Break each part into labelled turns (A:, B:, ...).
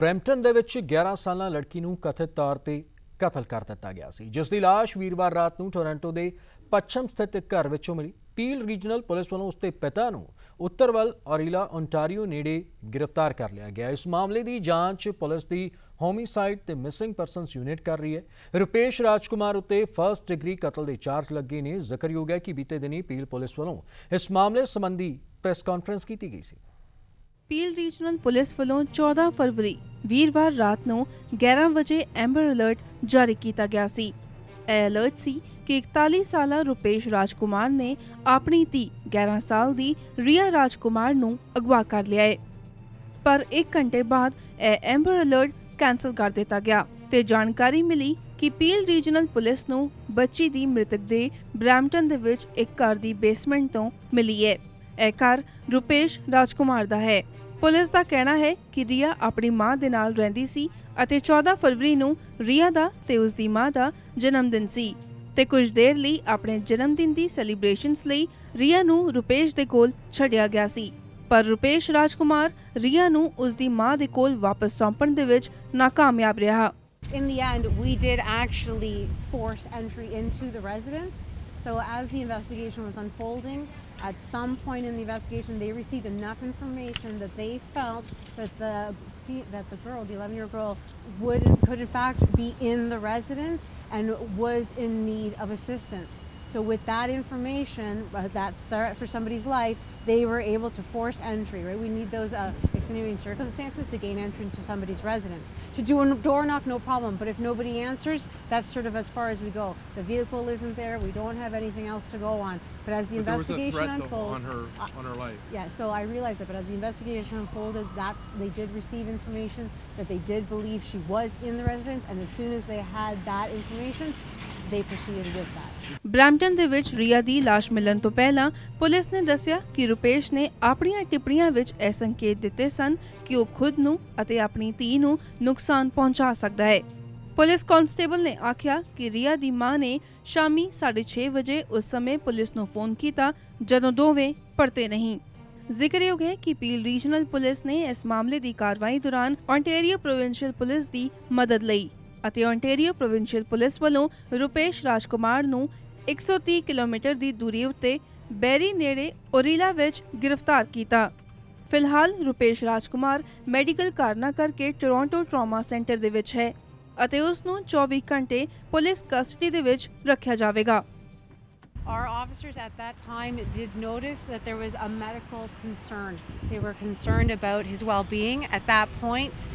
A: Brampton ਦੇ ਵਿੱਚ 11 ਸਾਲਾ ਲੜਕੀ ਨੂੰ ਕਥਿਤ ਤੌਰ ਤੇ ਕਤਲ ਕਰ ਦਿੱਤਾ ਗਿਆ ਸੀ, ਜਿਸ ਦੀ ਲਾਸ਼ ਵੀਰਵਾਰ ਰਾਤ ਨੂੰ ਟੋਰਾਂਟੋ ਦੇ ਪੱਛਮ ਸਥਿਤ ਇੱਕ ਘਰ ਵਿੱਚੋਂ ਮਿਲੀ। ਪੀਲ ਰੀਜਨਲ ਪੁਲਿਸ ਵੱਲੋਂ ਉਸਦੇ ਪਿਤਾ ਨੂੰ ਉੱਤਰ ਵੱਲ ਔਰੀਲਾ ਓਨਟਾਰੀਓ ਨੇੜੇ ਗ੍ਰਿਫਤਾਰ ਕਰ ਲਿਆ ਗਿਆ। ਇਸ ਮਾਮਲੇ ਦੀ ਜਾਂਚ ਪੁਲਿਸ ਦੀ ਹੋਮਿਸਾਈਡ ਤੇ ਮਿਸਿੰਗ ਪਰਸਨਸ यूनिट कर रही है। रुपेश राजकुमार उत्ते फर्स्ट डिग्री कतल के चार्ज लगे ने। जिक्रयोग है कि बीते दिनी पील पुलिस वालों इस मामले संबंधी प्रेस कॉन्फ्रेंस की गई सी।
B: पील रीजनल पुलिस वालों 14 फरवरी वीरवार रात ਨੂੰ 11 ਵਜੇ ਐਂਬਰ ਅਲਰਟ ਜਾਰੀ ਕੀਤਾ ਗਿਆ ਸੀ। ਇਹ ਅਲਰਟ ਸੀ ਕਿ 41 ਸਾਲਾ ਰੁਪੇਸ਼ ਰਾਜਕੁਮਾਰ ਨੇ ਆਪਣੀ ਧੀ 11 ਸਾਲ ਦੀ ਰੀਆ ਰਾਜਕੁਮਾਰ ਨੂੰ ਅਗਵਾ ਕਰ ਲਿਆ ਹੈ। ਪਰ 1 ਘੰਟੇ ਬਾਅਦ ਇਹ ਐਂਬਰ ਅਲਰਟ कैंसल कर दिता गया ते जानकारी मिली कि पील रीजनल पुलिस नूं बच्ची दी मृतक दे ब्रैम्पटन दे विच एक घर दी बेसमेंट तो मिली है। यह घर रुपेश राजकुमार दा है। पुलिस दा कहना है कि रिया अपनी मां दे नाल रहिंदी सी अते 14 फरवरी नूं रिया दा ते उस दी मां दा जन्मदिन सी ते कुछ देर लई अपने जन्मदिन दी सैलीब्रेशनस लई रिया नूं रुपेश दे कोल छड्डिया गया सी। पर रुपेश राजकुमार रिया नूं उस दी मां दे कोल वापस सौंपण दे विच नाकामयाब रहा।
C: In the end, we did actually force entry into the residence. So as the investigation was unfolding, at some point in the investigation, they received enough information that they felt that the girl, the 11-year-old girl, could in fact be in the residence and was in need of assistance. So with that information, that threat for somebody's life, they were able to force entry, right? We need those extenuating circumstances to gain entry into somebody's residence. To do a door knock, no problem, but if nobody answers, that's sort of as far as we go. The vehicle isn't there, we don't have anything else to go on. But as the investigation unfolded,
D: on her life.
C: Yeah, so I realized that, but as the investigation unfolded, they did receive information that they did believe she was in the residence, and as soon as they had that information, they proceeded with that.
B: Brampton ਦੇ ਵਿੱਚ ਰੀਆ ਦੀ ਲਾਸ਼ ਮਿਲਣ ਤੋਂ ਪਹਿਲਾਂ police ਨੇ ਦੱਸਿਆ ਕਿ ਰੁਪੇਸ਼ ਨੇ ਆਪਣੀਆਂ ਟਿੱਪਣੀਆਂ ਵਿੱਚ ਇਹ ਸੰਕੇਤ ਦਿੱਤੇ ਸਨ ਕਿ ਉਹ ਖੁਦ ਨੂੰ ਅਤੇ ਆਪਣੀ ਧੀ ਨੂੰ ਨੁਕਸਾਨ ਪਹੁੰਚਾ ਸਕਦਾ ਹੈ। ਪੁਲਿਸ ਕਾਂਸਟੇਬਲ ਨੇ ਆਖਿਆ ਕਿ ਰੀਆ ਦੀ ਮਾਂ ਨੇ ਸ਼ਾਮੀ 6:30 ਵਜੇ ਉਸ ਸਮੇਂ ਪੁਲਿਸ ਨੂੰ ਫੋਨ ਕੀਤਾ ਜਦੋਂ ਦੋਵੇਂ ਪਰਤੇ ਨਹੀਂ। ਜ਼ਿਕਰਯੋਗ ਹੈ ਕਿ ਪੀਲ ਰੀਜਨਲ ਪੁਲਿਸ ਨੇ ਇਸ ਮਾਮਲੇ ਦੀ ਕਾਰਵਾਈ ਦੌਰਾਨ ਓਨਟਾਰੀਓ ਪ੍ਰੋਵਿੰਸ਼ੀਅਲ ਪੁਲਿਸ ਦੀ ਮਦਦ ਲਈ ਅਤੇ ਓਨਟਾਰੀਓ ਪ੍ਰੋਵਿੰਸ਼ੀਅਲ ਪੁਲਿਸ ਵੱਲੋਂ ਰੁਪੇਸ਼ ਰਾਜਕੁਮਾਰ ਨੂੰ 130 ਕਿਲੋਮੀਟਰ ਦੀ ਦੂਰੀ ਉੱਤੇ ਬੈਰੀ ਨੇੜੇ ਔਰੀਲਾ ਵਿੱਚ ਗ੍ਰਿਫਤਾਰ ਕੀਤਾ। ਫਿਲਹਾਲ ਰੁਪੇਸ਼ ਰਾਜਕੁਮਾਰ ਮੈਡੀਕਲ ਕਾਰਨਾਂ ਕਰਕੇ ਟੋਰਾਂਟੋ ਟਰਾਮਾ ਸੈਂਟਰ ਦੇ ਵਿੱਚ ਹੈ ਅਤੇ ਉਸ ਨੂੰ 24 ਘੰਟੇ ਪੁਲਿਸ ਕਸਟਡੀ ਦੇ ਵਿੱਚ ਰੱਖਿਆ ਜਾਵੇਗਾ।
C: Our officers at that time did notice that there was a medical concern. They were concerned about his well-being. At that point,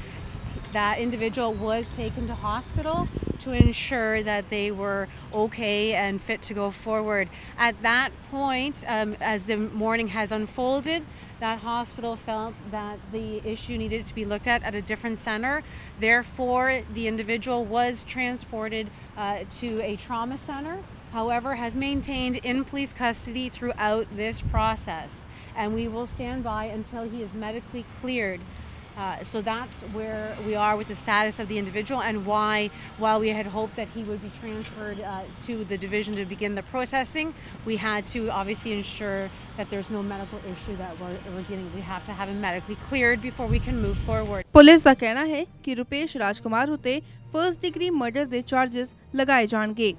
C: that individual was taken to hospital to ensure that they were okay and fit to go forward. At that point, as the morning has unfolded, that hospital felt that the issue needed to be looked at a different center. Therefore, the individual was transported to a trauma center. However, has maintained in police custody throughout this process, and we will stand by until he is medically cleared. So that's where we are with the status of the individual, and why, while we had hoped that he would be transferred to the division to begin the processing, we had to obviously ensure that there's no medical issue that we're getting. We have to have him medically cleared before we can move forward.
B: Police ਦਾ ਕਹਿਣਾ ਹੈ ਕਿ ਰੁਪੇਸ਼ ਰਾਜਕੁਮਾਰ ਉਤੇ first degree murder ਦੇ charges ਲਗਾਏ ਜਾਣਗੇ।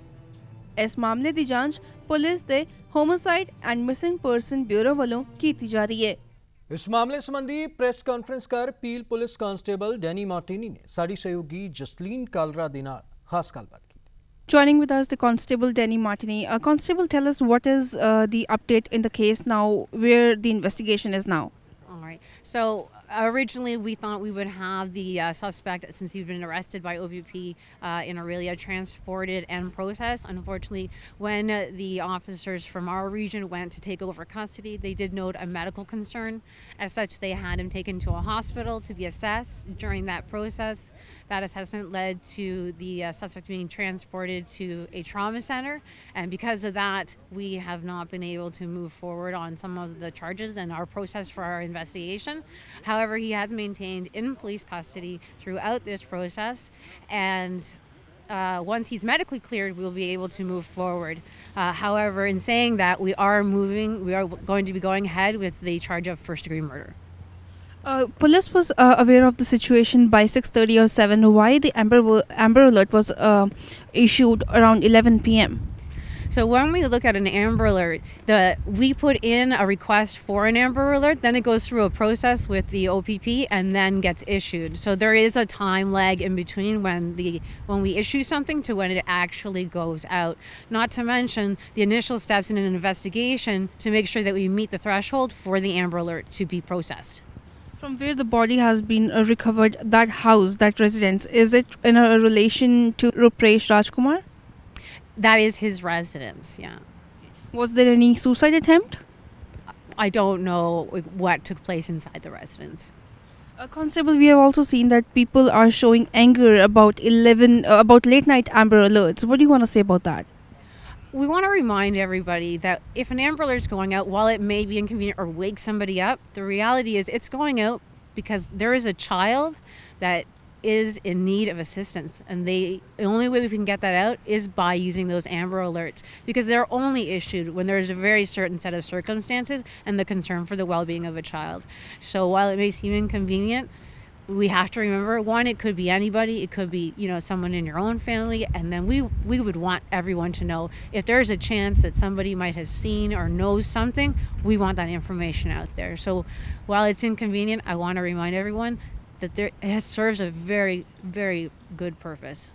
B: ਇਸ ਮਾਮਲੇ ਦੀ ਜਾਂਚ ਪੁਲਿਸ ਦੇ homicide and missing person bureau ਵੱਲੋਂ ਕੀਤੀ ਜਾ ਰਹੀ ਹੈ।
A: इस मामले संबंधी प्रेस कॉन्फ्रेंस कर Peel police constable Danny Martini ने साड़ी सहयोगी जसलीन कालरा दे नाल खास गलबात की।
B: Joining with us the Constable Danny Martini. Constable, tell us what is the update in the case now, where the investigation is now.
C: All right. So originally we thought we would have the suspect, since he'd been arrested by OVP in Aurelia, transported and processed. Unfortunately, when the officers from our region went to take over custody, they did note a medical concern. As such, they had him taken to a hospital to be assessed. During that process, that assessment led to the suspect being transported to a trauma center, and because of that, we have not been able to move forward on some of the charges and our process for our investigation. However, he has maintained in police custody throughout this process, and once he's medically cleared, we'll be able to move forward. However, in saying that, we are going to be going ahead with the charge of first-degree murder.
B: Police was aware of the situation by 6:30 or 7. Why the Amber Alert was issued around 11 p.m.?
C: So when we look at an Amber Alert, we put in a request for an Amber Alert, then it goes through a process with the OPP and then gets issued. So there is a time lag in between when we issue something to when it actually goes out. Not to mention the initial steps in an investigation to make sure that we meet the threshold for the Amber Alert to be processed.
B: From where the body has been recovered, that house, that residence, is it in a relation to Rupesh Rajkumar?
C: That is his residence, yeah.
B: Was there any suicide attempt?
C: I don't know what took place inside the residence.
B: Constable, we have also seen that people are showing anger about late night Amber Alerts. What do you want to say about that?
C: We want to remind everybody that if an Amber Alert is going out, while it may be inconvenient or wake somebody up, the reality is it's going out because there is a child that is in need of assistance, and the only way we can get that out is by using those Amber Alerts, because they're only issued when there's a very certain set of circumstances and the concern for the well-being of a child. So while it may seem inconvenient, we have to remember, one, it could be anybody, it could be, someone in your own family, and then we would want everyone to know if there's a chance that somebody might have seen or knows something, we want that information out there. So while it's inconvenient, I want to remind everyone that it serves a very, very good purpose.